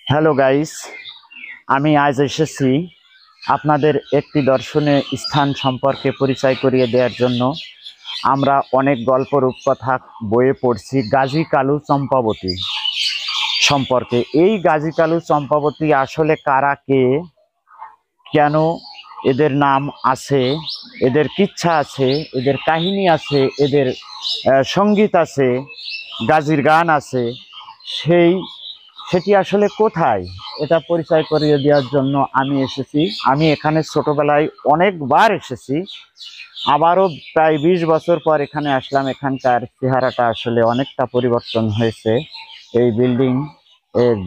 Hello guys, আমি আজ এসেছি আপনাদের একটি দর্শনীয় স্থান সম্পর্কে পরিচয় করিয়ে দেওয়ার জন্য। আমরা অনেক গল্প রূপকথা বইয়ে পড়ছি গাজী কালু চম্পাবতী সম্পর্কে। এই গাজী কালু চম্পাবতী আসলে কারা, কে, কেন এদের নাম আছে, এদের কিচ্ছা আছে, এদের কাহিনী আছে, এদের সঙ্গীত আছে, গাজীর গান আছে, সেটি আসলে কোথায়, এটা পরিচয় করিয়ে দেওয়ার জন্য আমি এসেছি। আমি এখানে ছোটবেলায় অনেকবার এসেছি, আবারও প্রায় 20 বছর পর এখানে আসলাম। এখানকার চেহারাটা আসলে অনেকটা পরিবর্তন হয়েছে। এই বিল্ডিং,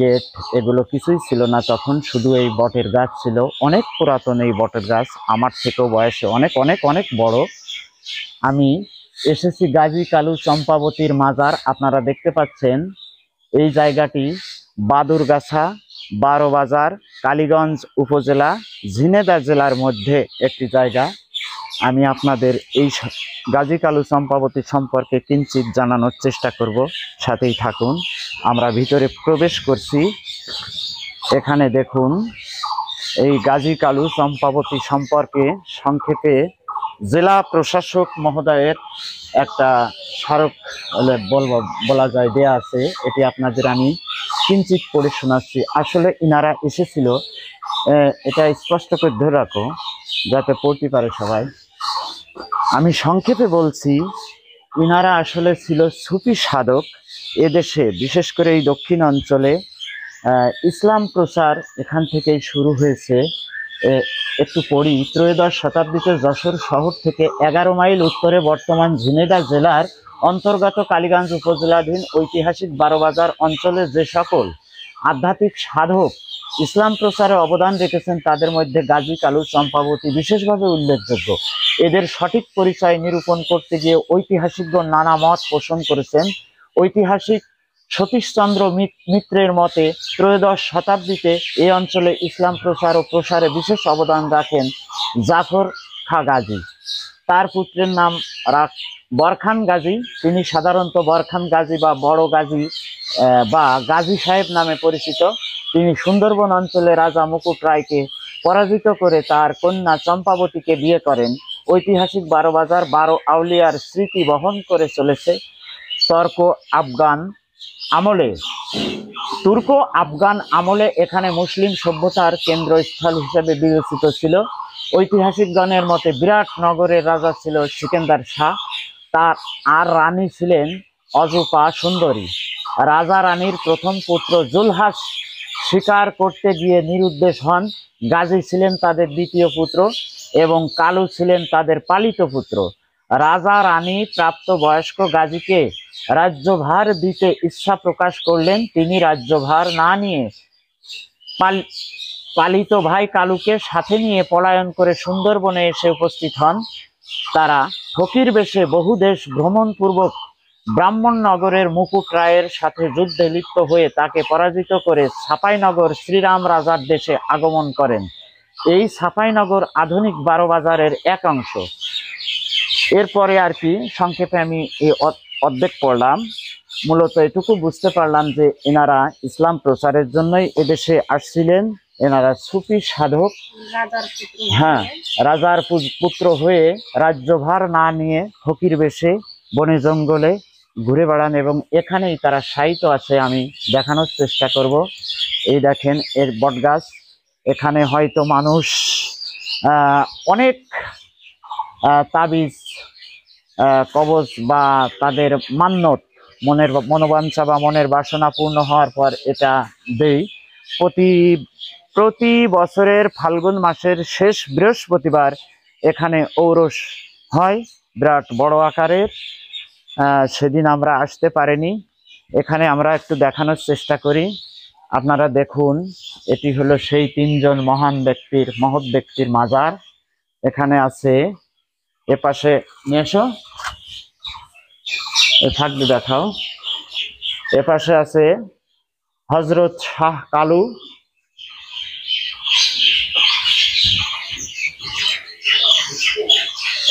গেট, এগুলো কিছুই ছিল না তখন, শুধু এই বটের গাছ ছিল। অনেক পুরাতন এই বটের গাছ, আমার থেকেও বয়সে অনেক অনেক অনেক বড়। আমি এসেছি গাজী কালু চম্পাবতীর মাজার। আপনারা দেখতে পাচ্ছেন এই জায়গাটি বাদুরগাছা, বারোবাজার, কালীগঞ্জ উপজেলা, ঝিনেদা জেলার মধ্যে একটি জায়গা। আমি আপনাদের এই গাজী কালু চম্পাবতী সম্পর্কে কিঞ্চিৎ জানানোর চেষ্টা করব, সাথেই থাকুন। আমরা ভিতরে প্রবেশ করছি। এখানে দেখুন, এই গাজী কালু চম্পাবতী সম্পর্কে সংক্ষেপে জেলা প্রশাসক মহোদয়ের একটা স্মারক বলা যায় দেয়া আছে। এটি আপনাদের আমি কিঞ্চিৎ পড়ে শোনাচ্ছি। আসলে ইনারা এসেছিল, এটা স্পষ্ট করে ধরে রাখো যাতে পড়তে পারে সবাই। আমি সংক্ষেপে বলছি, ইনারা আসলে ছিল সুফি সাধক। এদেশে বিশেষ করে এই দক্ষিণ অঞ্চলে ইসলাম প্রচার এখান থেকেই শুরু হয়েছে। একটু পড়ি। ত্রয়োদশ শতাব্দীতে যশোর শহর থেকে 11 মাইল উত্তরে বর্তমান ঝিনেদা জেলার অন্তর্গত কালীগঞ্জ উপজেলাধীন ঐতিহাসিক বারোবাজার অঞ্চলে যে সকল আধ্যাত্মিক সাধক ইসলাম প্রচারে অবদান রেখেছেন তাদের মধ্যে গাজী কালু চম্পাবতী বিশেষভাবে উল্লেখযোগ্য। এদের সঠিক পরিচয় নিরূপণ করতে গিয়ে ঐতিহাসিকগণ নানা মত পোষণ করেছেন। ঐতিহাসিক সতীশচন্দ্র মিত্রের মতে ত্রয়োদশ শতাব্দীতে এই অঞ্চলে ইসলাম প্রচার ও প্রসারে বিশেষ অবদান রাখেন জাফর খা গাজী। তার পুত্রের নাম বরখান গাজী। তিনি সাধারণত বরখান গাজী বা বড় গাজী বা গাজী সাহেব নামে পরিচিত। তিনি সুন্দরবন অঞ্চলে রাজা মুকুট রায়কে পরাজিত করে তার কন্যা চম্পাবতীকে বিয়ে করেন। ঐতিহাসিক বারোবাজার 12 আউলিয়ার স্মৃতি বহন করে চলেছে। তুর্কো আফগান আমলে এখানে মুসলিম সভ্যতার কেন্দ্রস্থল হিসেবে বিবেচিত ছিল। ঐতিহাসিকগণের মতে বিরাট নগরের রাজা ছিল সিকেন্দার শাহ। তার আর রানী ছিলেন অজুপা সুন্দরী। রাজা রানীর প্রথম পুত্র জুলহাস শিকার করতে গিয়ে নিরুদ্দেশ হন। গাজী ছিলেন তাদের দ্বিতীয় পুত্র এবং কালু ছিলেন তাদের পালিত পুত্র। রাজা রানী প্রাপ্ত বয়স্ক গাজীকে রাজ্যভার দিতে ইচ্ছা প্রকাশ করলেন। তিনি রাজ্যভার না নিয়ে পালিত ভাই কালুকে সাথে নিয়ে পলায়ন করে সুন্দরবনে এসে উপস্থিত হন। তারা ফকির বেশে বহু দেশ ভ্রমণপূর্বক ব্রাহ্মণনগরের মুকুট রায়ের সাথে যুদ্ধে লিপ্ত হয়ে তাকে পরাজিত করে ছাপাইনগর শ্রীরাম রাজার দেশে আগমন করেন। এই ছাপাইনগর আধুনিক বারোবাজারের এক অংশ। এরপরে আর কি সংক্ষেপে আমি এই অর্ধেক পড়লাম। মূলত এটুকু বুঝতে পারলাম যে এনারা ইসলাম প্রচারের জন্যই এদেশে আসছিলেন। এনারা সুফি সাধক, হ্যাঁ, রাজার পুত্র হয়ে রাজ্যভার না নিয়ে ফকির বেশে বনে জঙ্গলে ঘুরে বেড়ান এবং এখানেই তারা শায়িত আছে। আমি দেখানোর চেষ্টা করব। এই দেখেন এর বটগাছ। এখানে হয়তো মানুষ অনেক তাবিজ, কবজ বা তাদের মান্যত, মনের মনোবাঞ্ছা বা মনের বাসনা পূর্ণ হওয়ার পর এটা দেই। প্রতি বছরের ফাল্গুন মাসের শেষ বৃহস্পতিবার এখানে ঔরস হয়, বিরাট বড় আকারের। সেদিন আমরা আসতে পারিনি। এখানে আমরা একটু দেখানোর চেষ্টা করি। আপনারা দেখুন, এটি হলো সেই 3 জন মহৎ ব্যক্তির মাজার। এখানে আছে, এপাশে নিয়ে এসো, থাকবে দেখাও। এপাশে আছে হজরত শাহ কালু,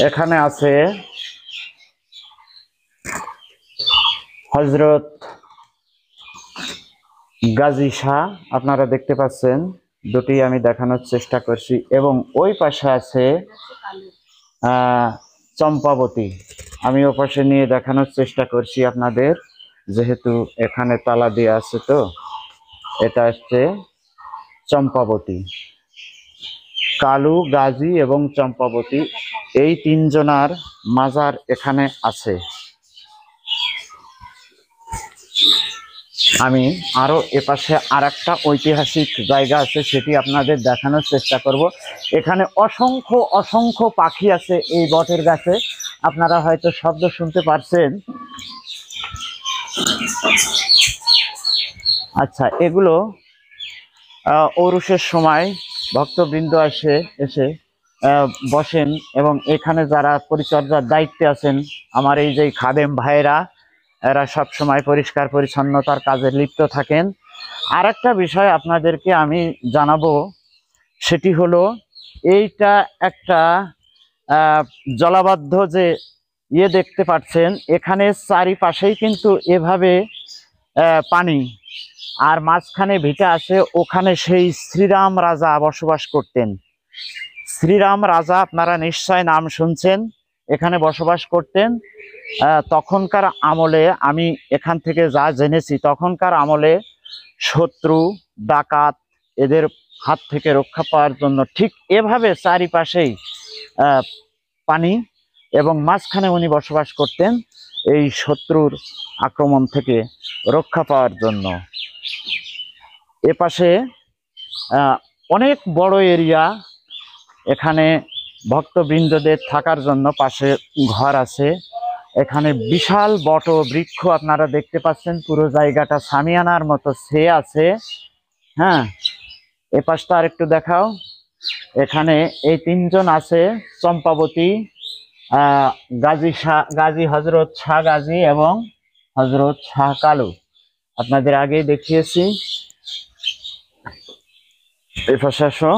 এখানে আছে হজরত গাজী শাহ আপনারা দেখতে পাচ্ছেন, দুটি আমি দেখানোর চেষ্টা করছি। এবং ওই পাশে আছে চম্পাবতী, আমি ও পাশে নিয়ে দেখানোর চেষ্টা করছি আপনাদের, যেহেতু এখানে তালা দিয়ে আছে। তো এটা হচ্ছে চম্পাবতী, কালু, গাজী এবং চম্পাবতী, এই তিনজনার মাজার এখানে আছে। আমি আরো এপাশে আর একটা ঐতিহাসিক জায়গা আছে, সেটি আপনাদের দেখানোর চেষ্টা করব। এখানে অসংখ্য অসংখ্য পাখি আছে এই বটের গাছে, আপনারা হয়তো শব্দ শুনতে পারছেন। আচ্ছা, এগুলো ঔরসের সময় ভক্তবৃন্দ এসে বসেন, এবং এখানে যারা পরিচর্যার দায়িত্বে আছেন, আমার এই যে খাদেম ভাইয়েরা, এরা সব সময় পরিষ্কার পরিচ্ছন্নতার কাজে লিপ্ত থাকেন। আর একটা বিষয় আপনাদেরকে আমি জানাবো, সেটি হলো এইটা একটা জলাবদ্ধ যে দেখতে পাচ্ছেন, এখানে চারিপাশেই কিন্তু এভাবে পানি, আর মাঝখানে ভিটা আছে, ওখানে সেই শ্রীরাম রাজা বসবাস করতেন। শ্রীরাম রাজা আপনারা নিশ্চয় নাম শুনছেন, এখানে বসবাস করতেন। তখনকার আমলে, আমি এখান থেকে যা জেনেছি, তখনকার আমলে শত্রু, ডাকাত এদের হাত থেকে রক্ষা পাওয়ার জন্য ঠিক এভাবে চারিপাশেই পানি, এবং মাঝখানে উনি বসবাস করতেন এই শত্রুর আক্রমণ থেকে রক্ষা পাওয়ার জন্য। এপাশে অনেক বড় এরিয়া, এখানে ভক্তবৃন্দদের থাকার জন্য পাশে ঘর আছে। এখানে বিশাল বট বৃক্ষ আপনারা দেখতে পাচ্ছেন, পুরো জায়গাটা সামিয়ানার মতো ছেয়ে আছে। হ্যাঁ, এ পাশটা আর একটু দেখাও। এখানে এই তিনজন আছে, চম্পাবতী, গাজী হজরত শাহ গাজী এবং হজরত শাহ কালু, আপনাদের আগেই দেখিয়েছি। এই পাশে আসো।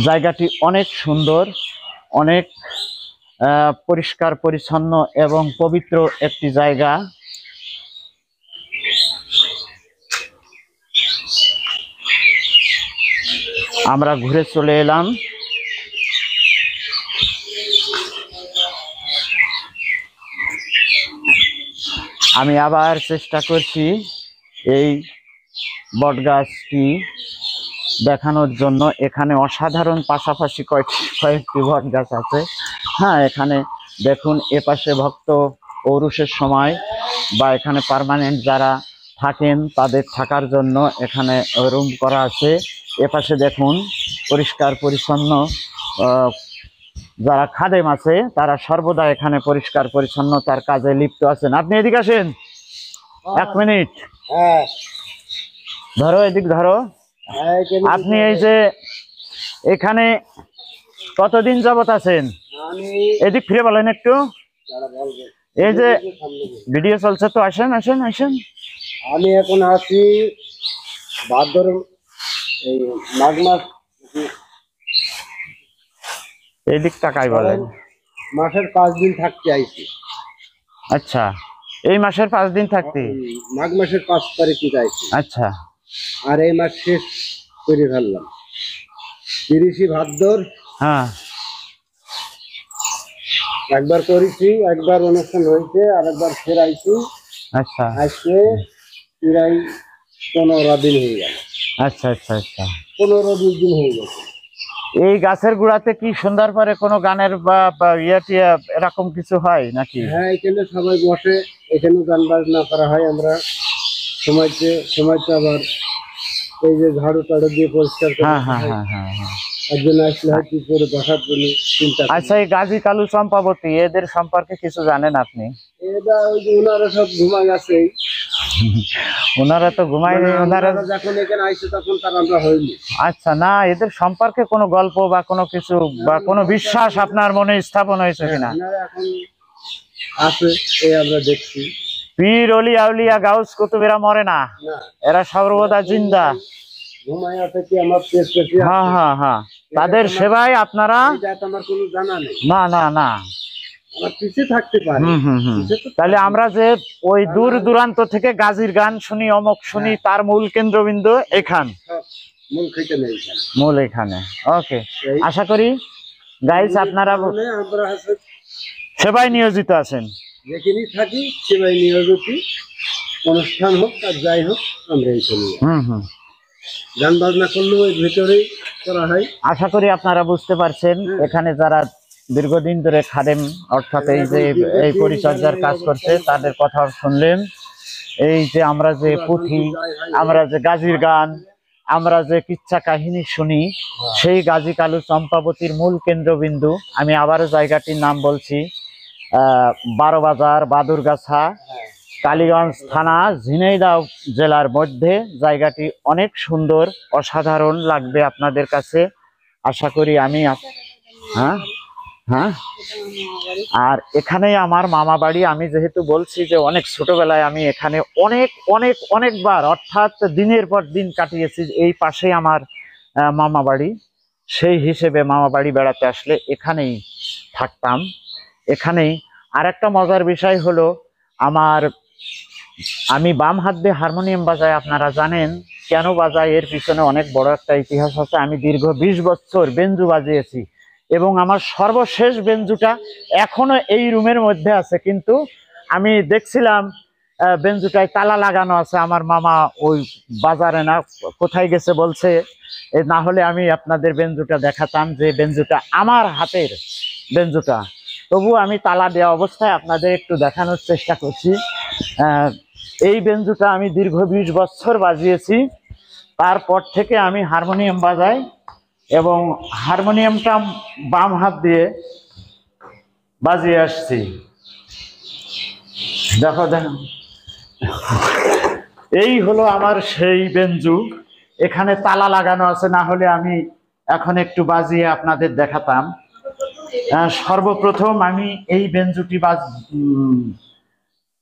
জায়গাটি অনেক সুন্দর, অনেক পরিষ্কার পরিচ্ছন্ন এবং পবিত্র একটি জায়গা। আমরা ঘুরে চলে এলাম। আমি আবার চেষ্টা করছি এই বটগাছটি দেখানোর জন্য। এখানে অসাধারণ পাশাপাশি কয়েকটি বট গাছ আছে। হ্যাঁ, এখানে দেখুন, এপাশে ভক্ত ঔরসের সময় বা এখানে পার্মানেন্ট যারা থাকেন তাদের থাকার জন্য এখানে রুম করা আছে। এপাশে দেখুন, পরিষ্কার পরিচ্ছন্ন যারা খাদেম আছে তারা সর্বদা এখানে পরিষ্কার পরিচ্ছন্নতার কাজে লিপ্ত আছেন। আপনি এদিকে আসেন, এক মিনিট। ধরো, এদিক ধরো। আপনি এই যে এখানে কতদিন যাবত আছেন? এদিক ফিরে বলেন একটু। এই যে ভিডিও চলছে তো, আসেন আসেন আসেন। আমি এখন আছি ভাদ্র মাঘ মাস, এই দিক টাকাই বলেন। মাসের 5 দিন থাকতে আইছি। আচ্ছা, এই মাসের 5 দিন থাকতে? মাঘ মাসের 5 তারিখে আইছি। আচ্ছা, আর এই মাস শেষ করে ফেললাম, 30 ভাদ্র। হ্যাঁ, একবার করেছি, একবার অনুষ্ঠান হয়েছে, আর একবার ফের আইছি। আচ্ছা, আজকে প্রায় 15 দিন হয়ে গেল। আচ্ছা আচ্ছা আচ্ছা, 15-20 দিন হয়ে গেছে। এই গাছের গোড়াতে কি সন্ধ্যার পরে কোনো গানের বা ইয়া এরকম কিছু হয় নাকি? হ্যাঁ, এখানে সবাই বসে, এখানে গান বাজনা করা হয়। আমরা সময়তে আবার এই যে ঝাড়ু টাড়ু দিয়ে পরিষ্কার করি। হ্যাঁ হ্যাঁ হ্যাঁ হ্যাঁ হ্যাঁ। একজন আসলে হয়তো করে বসার জন্য চিন্তা। আচ্ছা, এই গাজী, কালু, চম্পাবতী এদের সম্পর্কে কিছু জানেন আপনি? এটা ওই যে ওনারা সব ঘুমাই আছে। ওনারা তো ঘুমায়নি, ওনারা যখন এখানে আইছে তখন তার আমরা হইনি। আচ্ছা, না, এদের সম্পর্কে কোনো গল্প বা কোনো কিছু বা কোনো বিশ্বাস আপনার মনে স্থাপন হয়েছে কিনা? এখন আছে, এই আমরা দেখছি। পীর, অলি, আউলিয়া, গাউস, কুতুব এরা মরে না, এরা সর্বদা জিন্দা। ঘুমাই আছে কি আমার পেশ পেশি। হ্যাঁ হ্যাঁ হ্যাঁ, তাদের সেবায় আপনারা। এটা আমার কোনো জানা নেই। না না না, আমার পিছিয়ে থাকতে পারে। পিছে তো তাহলে আমরা যে ওই দূর দূরান্ত থেকে গাজীর গান শুনি, অমক শুনি, তার মূল কেন্দ্রবিন্দু এখান, সব মূল খেতে নেই এখানে। মূল এখানে। ওকে, এই আশা করি গাইস আপনারা কারণে আমরা হচ্ছে সেবায় নিয়োজিত আছেন। যেখানেই থাকি সেবাই নিয়োজিত, অনুষ্ঠান হোক আর যাই হোক আমরা এইখানে গান বাজনা করলেও এর ভিতরেই করা হয়। আশা করি আপনারা বুঝতে পারছেন এখানে যারা দীর্ঘদিন ধরে খাদেম অর্থাৎ এই যে এই পরিচর্যার কাজ করছে তাদের কথা শুনলেন। এই যে আমরা যে পুঁথি, আমরা যে গাজীর গান, আমরা যে কিচ্ছা কাহিনী শুনি, সেই গাজী কালু চম্পাবতীর মূল কেন্দ্রবিন্দু। আমি আবারও জায়গাটির নাম বলছি, 12 বাজার, বাদুরগাছা, কালীগঞ্জ থানা, ঝিনাইদহ জেলার মধ্যে। জায়গাটি অনেক সুন্দর, অসাধারণ লাগবে আপনাদের কাছে আশা করি। আমি হ্যাঁ হ্যাঁ আর এখানেই আমার মামা বাড়ি। আমি যেহেতু বলছি যে অনেক ছোটবেলায় আমি এখানে অনেকবার অর্থাৎ দিনের পর দিন কাটিয়েছি। এই পাশেই আমার মামা বাড়ি, সেই হিসেবে মামা বাড়ি বেড়াতে আসলে এখানেই থাকতাম। এখানেই আর একটা মজার বিষয় হলো আমি বাম হাত দিয়ে হারমোনিয়াম বাজাই। আপনারা জানেন কেন বাজাই, এর পিছনে অনেক বড় একটা ইতিহাস আছে। আমি দীর্ঘ 20 বছর বেঞ্জু বাজিয়েছি এবং আমার সর্বশেষ বেঞ্জুটা এখনো এই রুমের মধ্যে আছে, কিন্তু আমি দেখছিলাম বেঞ্জুটায় তালা লাগানো আছে। আমার মামা ওই বাজারে না কোথায় গেছে বলছে, না হলে আমি আপনাদের বেঞ্জুটা দেখাতাম, যে বেঞ্জুটা আমার হাতের বেঞ্জুটা। তবু আমি তালা দেওয়া অবস্থায় আপনাদের একটু দেখানোর চেষ্টা করছি। এই বেঞ্জুটা আমি দীর্ঘ 20 বছর বাজিয়েছি। তারপর থেকে আমি হারমোনিয়াম বাজাই এবং হারমোনিয়ামটা বাম হাত দিয়ে বাজিয়ে আসছি। দেখো দেখো, এই হলো আমার সেই বেঞ্জু। এখানে তালা লাগানো আছে, না হলে আমি এখন একটু বাজিয়ে আপনাদের দেখাতাম। সর্বপ্রথম আমি এই বেঞ্জুটি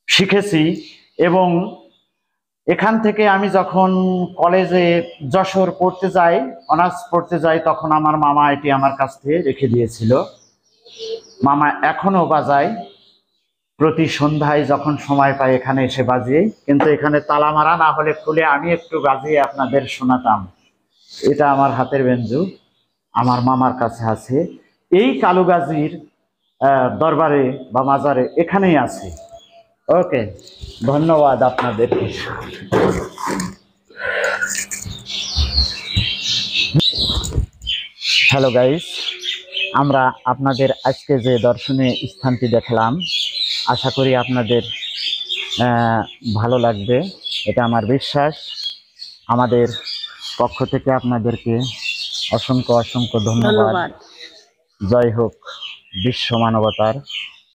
শিখেছি এবং এখান থেকে আমি যখন কলেজে যশোর পড়তে যাই, অনার্স পড়তে যাই, তখন আমার মামা এটি আমার কাছ থেকে রেখে দিয়েছিল। মামা এখনো বাজায়, প্রতি সন্ধ্যায় যখন সময় পাই এখানে এসে বাজিয়ে। কিন্তু এখানে তালা মারা, না হলে খুলে আমি একটু বাজিয়ে আপনাদের শোনাতাম। এটা আমার হাতের বেঞ্জু, আমার মামার কাছে আছে। এই কালু গাজীর দরবারে বা মাজারে এখানেই আছে। ওকে, ধন্যবাদ আপনাদেরকে। হ্যালো গাইস, আমরা আপনাদের আজকে যে দর্শনীয় স্থানটি দেখলাম, আশা করি আপনাদের ভালো লাগবে, এটা আমার বিশ্বাস। আমাদের পক্ষ থেকে আপনাদেরকে অসংখ্য অসংখ্য ধন্যবাদ। জয় হোক বিশ্ব মানবতার।